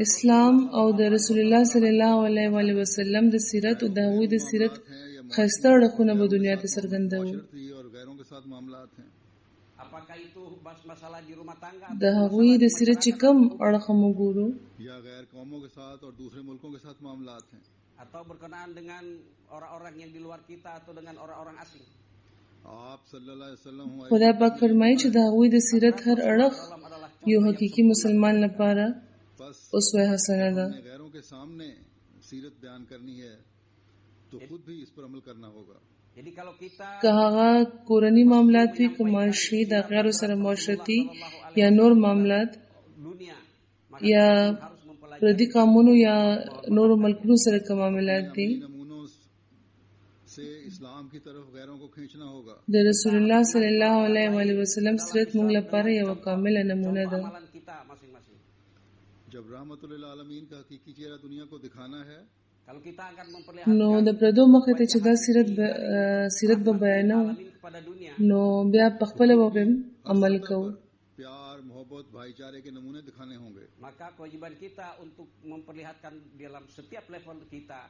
اسلام او د رسول الله صلی الله علیه و وسلم د سیرت او د هغوی د سیرت خسته اړخونه به دنیا ته څرګندوي. और गैरों के साथ मामलात हैं. apakah itu masalah di rumah tangga د هغوی د سیرت چې کم اړخ موږ ګورو या गैर कौमों के साथ और दूसरे मुल्कों के साथ मामलात हैं. atau berkenaan dengan orang-orang yang di luar kita atau dengan orang-orang asing. आप सल्लल्लाहु अलैहि वसल्लम خدای پاک فرمایي چې د هغوی د سیرت هر اړخ یو حقیقي مسلمان لپاره اسوه حسنه ده. अपने गैरों के सामने सीरत बयान करनी है तो खुद भी इस पर अमल करना होगा. Jadi kalau kita که هغه کورني معاملات وي که معاشي د غیرو سره معاشرتي یا نور معاملات dunia یا harus mempelajari پردي قومونو یا نورو ملکونو سره کوم معاملات دي नमूनों से इस्लाम की तरफ गैरों को खींचना होगा. د رسول الله صلی الله علیه و وسلم سیرت موږ لپاره یو کامله نمونه ده. amalan kita masing-masing. जब रहमतुल लिल आलमीन का हकीकी चेहरा दुनिया को दिखाना है Kalau kita akan نو memperlihatkan د پردو مخې ته چې دا سیرت به بیانو alamin kepada dunia, نو بیا په خپل وبم हर عمل सतह کوو पर प्यार मोहब्बत भाईचारे के नमूने दिखाने होंगे। maka kewajiban kita untuk memperlihatkan dalam setiap level kita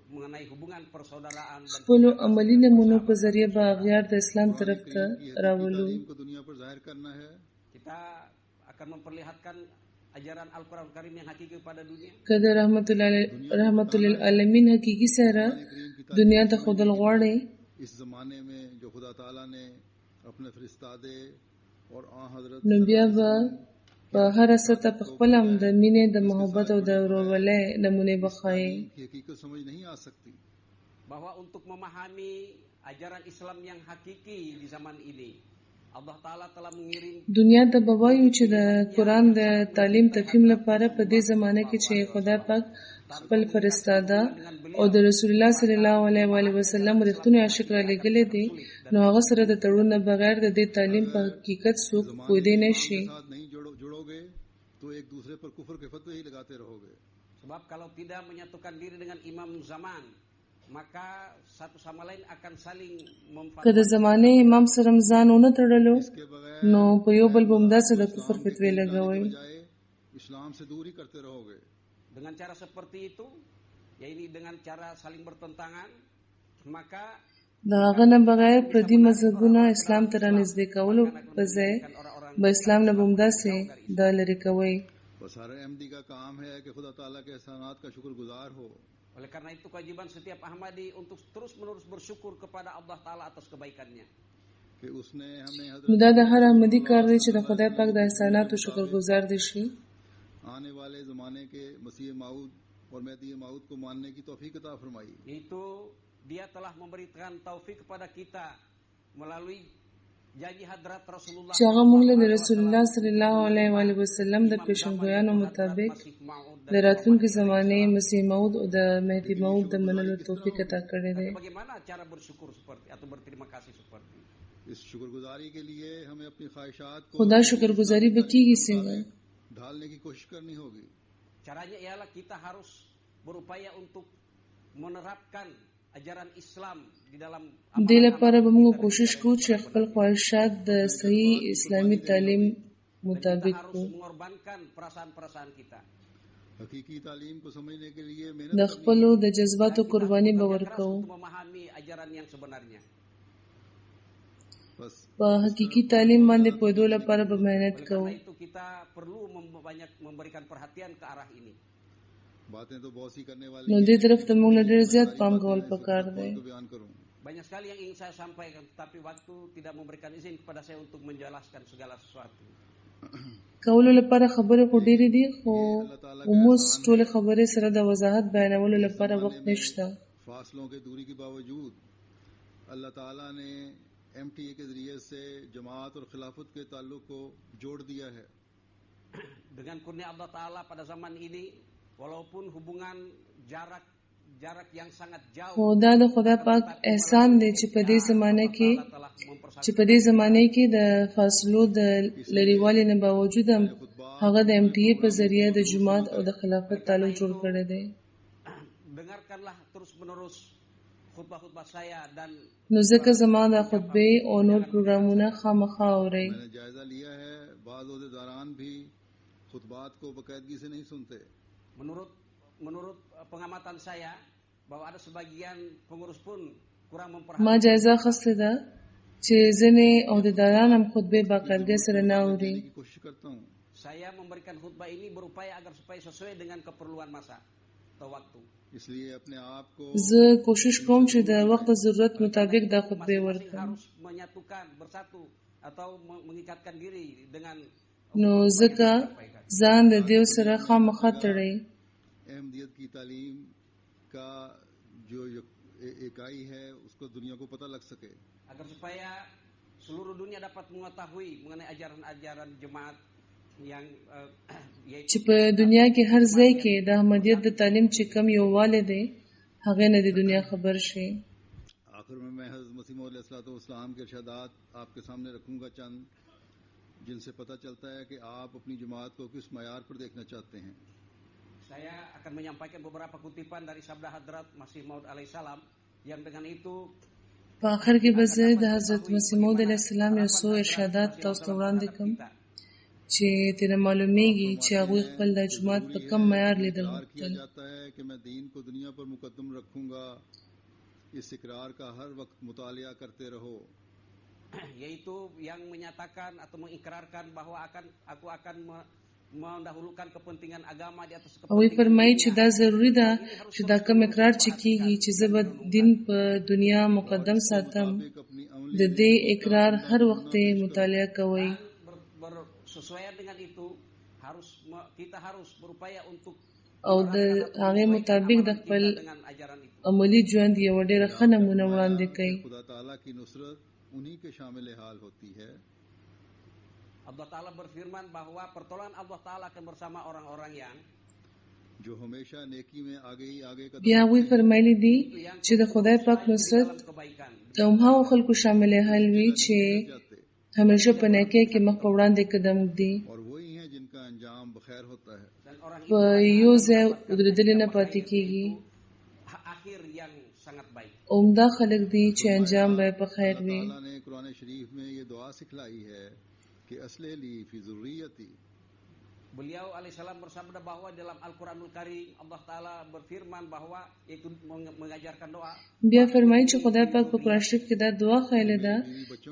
mengenai hubungan persaudaraan dan خپلو cinta عملی kasih dan نمونو په persahabatan. ذریعه به اغیار د اسلام कुरान طرف ته करीम की हकीकी راولو तालीम को दुनिया पर जाहिर करना है। Kita akan memperlihatkan ajaran Al-Quran Karim yang hakiki kepada dunia. که د رحمت للعالمین حقیقي سره कुरान करीम की तालीम دنیا को ته समझने خودل के लिए غواړي इस जमाने में जो खुदा ताला ने अपने फरिश्तादे और आ हजरत نو بیا सल्लल्लाहु به अलैहि वसल्लम په هر سطح په خپل هم د مینې د محبت او د ورورولۍ نمونې بخایي तालीम की हकीकत समझ नहीं आ सकती। Bahwa untuk memahami ajaran Islam yang hakiki di zaman ini, Allah Ta'ala telah mengirim دنیا ته به وایو چې د قرآن د تعلیم تفهیم لپاره په دې زمانه کې چې خدا پاک خپل فرستاده او د رسول الله صلی الله علیه و آله وسلم رښتونی عاشق را لېږلی دی نو هغه سره د تړون نه بغیر د دې تعلیم په حقیقت څوک پوهېدی نه شي के साथ नहीं जुड़ोगे तो एक दूसरे पर कुफर के फतवे ही लगाते रहोगे। sebab kalau tidak menyatukan diri dengan imam zaman, maka satu sama lain akan saling که د زمانې امام سره هم ځان ونه تړلو इसके बगैर نو په یو بل به همداسې د کفر فتوې के لګوئ बजाय इस्लाम से दूर ही करते रहोगे। dengan cara seperti itu, yaitu dengan cara saling bertentangan, maka د هغه نه بغیر پردي مذهبونه اسلام ته رانږدې کولو په ځای به اسلام نه به همداسې دا لرې کوئ बस हर अहमदी का काम है कि खुदा ताला के एहसानात का शुक्रगुजार हो। oleh karena itu kewajiban setiap Ahmadi untuk terus-menerus bersyukur kepada Allah Ta'ala atas kebaikannya. कि उसने हमें نو हजरत دا د هر احمدي کار دی چې د خدای پاک د احساناتو شکرګزار دي شي आने वाले ज़माने के मसीह माऊद और मेहदी माऊद को मानने की तौफीक अता फरमाई। Yaitu dia telah memberikan taufik kepada kita melalui janji hadrat Rasulullah چې هغه موږ له د رسول الله صلی الله علیه و آله وسلم د پیشنګویانو مطابق د راتلونکي زمانې مسیح موعود او د مهدي موعود د منلو توفیق عطا کړی دی. Bagaimana cara bersyukur seperti atau berterima kasih seperti इस शुक्रगुजारी के लिए हमें अपनी ख्वाहिशात को خدا شکرګزاري به کیږي څنګه؟ ढालने की कोशिश करनी होगी। caranya ialah kita harus berupaya untuk menerapkan ajaran Islam di dalam دې لپاره به موږ کوشش کوو چې خپل خواهشات د صحیح اسلامي تعلیم مطابق harus کو mengorbankan perasaan-perasaan kita. हकीकी तालीम को समझने के लिए د मेहनत خپلو د جذباتو قرباني به Keras ورکوو untuk memahami ajaran yang sebenarnya. बस په حقيقي تعلیم باندې پوهېدو لپاره به مهنت Oleh کوو. karena itu kita perlu banyak memberikan perhatian ke arah ini. बातें तो बहुत सी करने वाली نو دې طرف ته موږ له ډېر زیات پام کول پکار دی. को बयान करूं। Banyak sekali yang ingin saya sampaikan, tapi waktu tidak memberikan izin kepada saya untuk menjelaskan segala sesuatu. کولو لپاره خبرې خو ډېرې دي خو عموس ټول خبرې سره د وضاحت بیانولو لپاره وخت نشته. फासलों के दूरी के बावजूद अल्लाह ताला ने MTA के जरिए से जमात और खिलाफत के ताल्लुक को जोड़ दिया है। Dengan kurnia Allah Ta'ala pada zaman ini, walaupun hubungan jarak yang sangat jauh, خو دا د خدای پاک احسان دی چې په دې زمانه کې د فاصلو د لريوالي نه باوجود هم هغه د MTA په ذریعه د جماعت او د خلافت تعلق جوړ کړی دی. dengarkanlah terus-menerus khutbah-khutbah saya dan نو ځکه زما د خطبې او نور پروګرامونه خامخا اورئ. मैंने जायजा लिया है, बाज़ ओहदेदारान भी खुतबात को बाकायदगी से नहीं सुनते। menurut pengamatan saya bahwa ada sebagian pengurus pun kurang ما memperhatikan. جایزه اخیستې ده چې ځینې عہدیداران هم خطبې باقاعدګۍ سره نه اوري. की कोशिश करता हूँ। Saya memberikan khutbah ini berupaya agar supaya sesuai dengan keperluan masa atau waktu. इसलिए अपने आप को زه کوشش کوم چې د وخت ضرورت مطابق دا خطبې Masing-masing ورکړم. harus menyatukan, bersatu atau mengikatkan diri dengan نو ځکه ځان د دیو سره خامخا تړئ. अहमदियत की तालीम का जो इकाई है उसको दुनिया को पता लग सके, agar supaya seluruh dunia dapat mengetahui mengenai ajaran-ajaran jemaat yang چې په دنیا کې هر ځای کې د احمدیت د تعلیم چې کم یووالی دی هغه نه د دنیا خبر شي. आखिर में मैं हज़रत मसीह मौद अलैहिस्सलाम के इरशादात आपके सामने रखूंगा, चंद जिनसे पता चलता है कि आप अपनी जमात को किस मयार पर देखना चाहते हैं। Saya akan menyampaikan beberapa kutipan dari sabda Hadrat Masih Maud alaihissalam yang dengan itu په آخر کې به زه د حضرت مسیح موعود علیه السلام یو څو ارشادات تاسو ته وړاندې کړم چې ترې معلومیږي چې هغوی خپل د جومات په کم معیار لیدل غوښتل. کہ میں دین کو دنیا پر مقدم رکھوں گا، اس اقرار کا ہر وقت مطالعہ کرتے رہو. yaitu yang menyatakan atau mengikrarkan bahwa aku akan mendahulukan kepentingan agama di atas هغوی فرمایي چې دا ضروري ده چې دا کوم اقرار چې کیږي چې زه به دین په دنیا مقدم ساتم، د دې اقرار هر وخت مطالعه کوئ. sesuai dengan itu kita harus berupaya untuk او د هغه مطابق د خپل عملی ژوند یو ډېره ښه نمونه وړاندې کړئ. خدا تعالی کی نصرت انہی کے شامل حال ہوتی ہے. Allah Ta'ala berfirman bahwa pertolongan Allah Ta'ala akan bersama orang-orang yang جو ہمیشہ نیکی میں آگے ہی آگے قدم. بیا هغوی فرمایلی دي چې د خدای پاک نصرت د هغو خلکو شامل حال وي چې همیشه په نیکۍ کې مخ په وړاندې قدم ږدي، اور وہی ہیں جن کا انجام بخیر ہوتا ہے. په یو ځای ودرېدلې نه پاتې کېږي. akhir yang sangat baik. عمده خلک دي چې انجام به په خیر وي. اللہ تعالیٰ نے قرآن شریف میں یہ دعا سکھلائی ہے کہ اصلح لی فی ذریتی. Beliau alaihissalam bersabda bahwa dalam Al-Quranul Karim Allah Ta'ala berfirman bahwa itu mengajarkan doa. بیا فرمایي چې خدای پاک په قرآن شریف کې دا دعا خیلی ده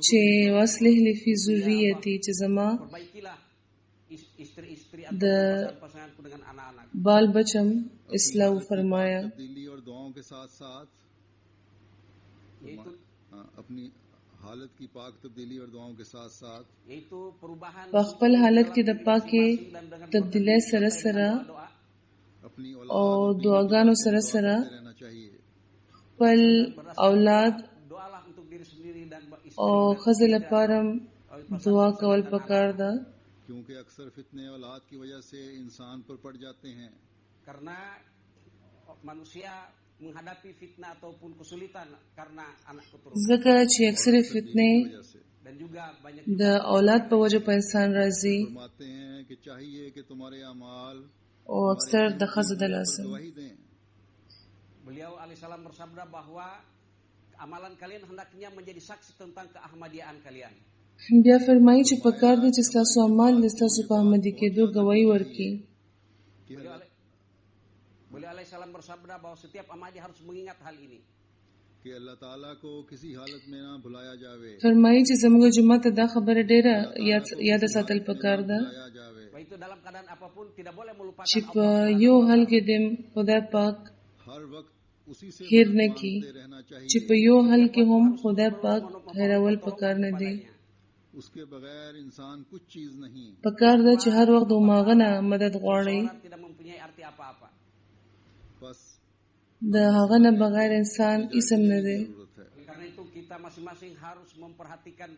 چې واصلح لی فی ذریتی، چې زما Perbaikilah istri-istri د atau pasanganku dengan anak-anak. بال بچم اصلاح فرمایا. تبدیلی اور دعاؤں کے ساتھ ساتھ Yaitu اپنی حالت کی پاک تبدیلی اور دعاؤں کے ساتھ ساتھ yaitu perubahan په خپل حالت کې د پاکې تبدیلی سره سره doa. اپنی او دعاګانو سره سره رہنا چاہیے. خپل اولاد Doalah untuk diri sendiri dan istri. او ښځې لپاره دعا کول پکار ده، کیونکہ اکثر فتنے اولاد کی وجہ سے انسان پر پڑ جاتے ہیں. Karena manusia menghadapi fitnah ataupun kesulitan karena anak keturunan ځکه چې اکثر فتنې وجہ سے dan juga banyak د اولاد په وجه په انسان راځي فرماتے ہیں کہ چاہیے کہ تمہارے اعمال او اکثر د ښځو د لاسه. گواہی دیں. beliau alaihissalam bersabda bahwa amalan kalian hendaknya menjadi saksi tentang keahmadiaan kalian. بیا فرمایي چې پکار دي چې ستاسو اعمال د ستاسو په احمدي کېدو ګواهي ورکړي. Beliau alaihissalam bersabda bahwa setiap Ahmadi harus mengingat hal ini. کہ اللہ تعالیٰ کو کسی حالت میں نہ بھلایا جاوے. فرمایي چې زموږ جمعه ته دا خبره ډېره یاد ساتل پکار ده بھلایا جاوے. Baik itu dalam keadaan apapun tidak boleh melupakan چې په یو حال کې د خدای پاک ہر وقت اسی سے هیر نه کړي، مانتے رہنا چاہیے. چې په یو حال کې هم خدای پاک هیرول پکار نه دی. اس کے بغیر انسان کچھ چیز نہیں. پکار ده چې هر وخت د هغه نه مدد غواړئ. Orang tidak mempunyai arti apa-apa. بس د هغه نه بغیر انسان اسم نه دی. ضرورت ہے Oleh karena itu kita masing-masing harus memperhatikan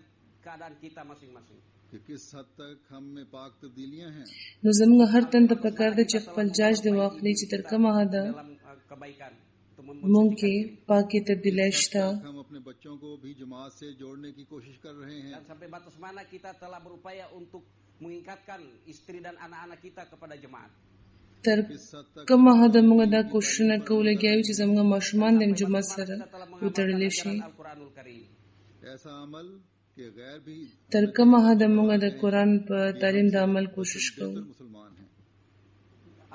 keadaan kita masing-masing. کہ کس حد تک ہم میں پاک تبدیلیاں ہیں. نو زموږ هر تن ته پکار ده چې خپل جاج د واخلي چې تر کومه حده Dalam kebaikan untuk مونږ کې پاکي تبدیلی شته. ہم اپنے بچوں کو بھی جماعت سے جوڑنے کی کوشش کر رہے ہیں. dan sampai batas mana kita telah berupaya untuk mengikatkan istri dan anak-anak kita kepada jemaat. تر کومه حده موږ دا کوششونه کوو لګیا یو چې زموږ ماشومان د جومات سره وتړلی شي. Al-Quranul Karim. ایسا عمل کہ غیر بھی تر کومه حده موږ د قرآن په تعلیم د عمل کوشش کوو. بہتر مسلمان ہیں.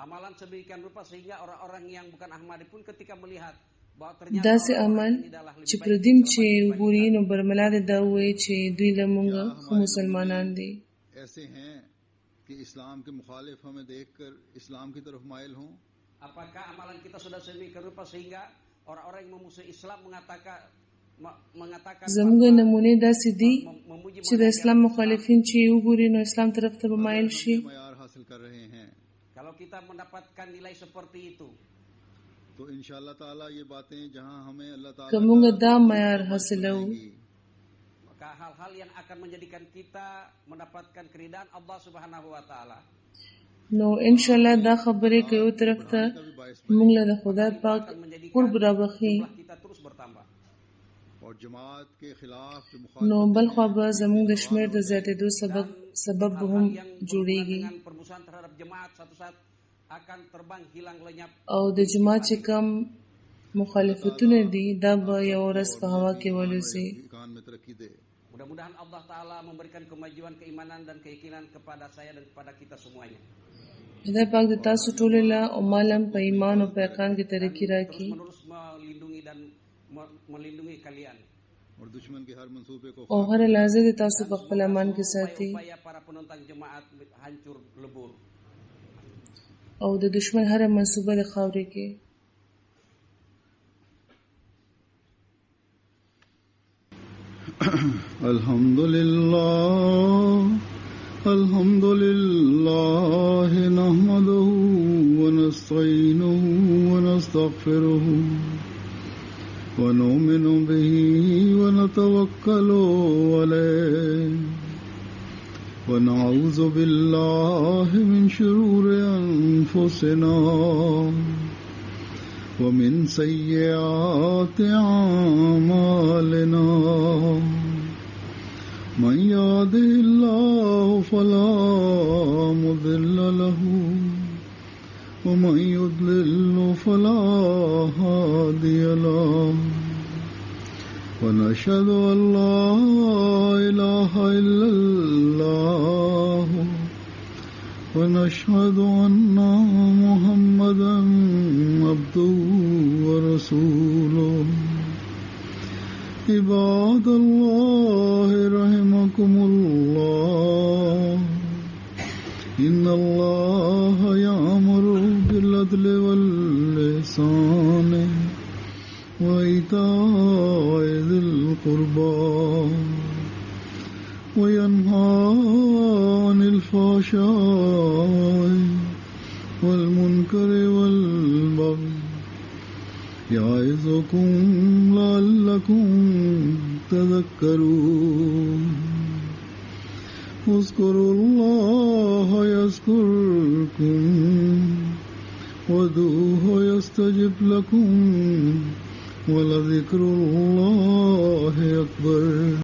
Amalan sedemikian rupa sehingga orang-orang yang bukan Ahmadi pun ketika melihat bahwa ternyata داسې عمل چې پردیم چې وګوري نو برملا د دا وایي چې دوی له موږ ښه مسلمانان دي. ایسے ہیں کہ اسلام کے مخالف ہمیں دیکھ کر اسلام کی طرف مائل ہوں. apakah amalan kita sudah sedemikian rupa sehingga orang-orang yang memusuhi Islam mengatakan زموږ نمونې داسې دي memuji چې د اسلام مخالفین چې وګوري نو اسلام طرف ته به مایل شي. معیار حاصل کر رہے ہیں. kalau kita mendapatkan nilai seperti itu تو انشاءاللہ تعالی یہ باتیں جہاں ہمیں اللہ تعالی که موږ دا معیار حاصلو maka hal-hal yang akan menjadikan kita mendapatkan keridhaan Allah Subhanahu wa taala نو ان شاء الله دا خبرې کوي طرف ته موږ له خدای پاک قرب راوخی kita terus bertambah. اور جماعت کے خلاف جو نو بل خو به زموږ د شمیر د زیاتېدو سبب به هم جوړیږي. Permusuhan terhadap jemaat satu saat akan terbang hilang lenyap. او د جماعت چې کم مخالفتونه دي دا به یو ورځ په هوا کې ولوزي. Mudah-mudahan Allah Ta'ala memberikan kemajuan keimanan dan keyakinan kepada saya dan kepada kita semuanya. خدای پاک د تاسو ټولو له او مالم په ایمان او په یقین کې ترقی راکړي. Terus melindungi dan melindungi kalian. او هر لحظه د تاسو په خپل امان کې ساتي. Para penonton jemaat hancur lebur. او د دشمن هر منصوبه د خاورې کې. الحمد لله نحمده ونستعينه ونستغفره ونؤمن به ونتوكل عليه ونعوذ بالله من شرور أنفسنا ومن سيئات أعمالنا من يهده الله فلا مضل له ومن يضلل فلا هادي له ونشهد أن لا إله إلا الله ونشهد أن محمدا عبده ورسوله عباد الله رحمكم الله إن الله يأمر بالعدل والإحسان وإيتاء ذي القربى وينهى عن الفحشاء والمنكر والبغي يعظكم لعلكم تذكرون اذكروا الله يذكركم وادعوه يستجب لكم ولذكر الله أكبر.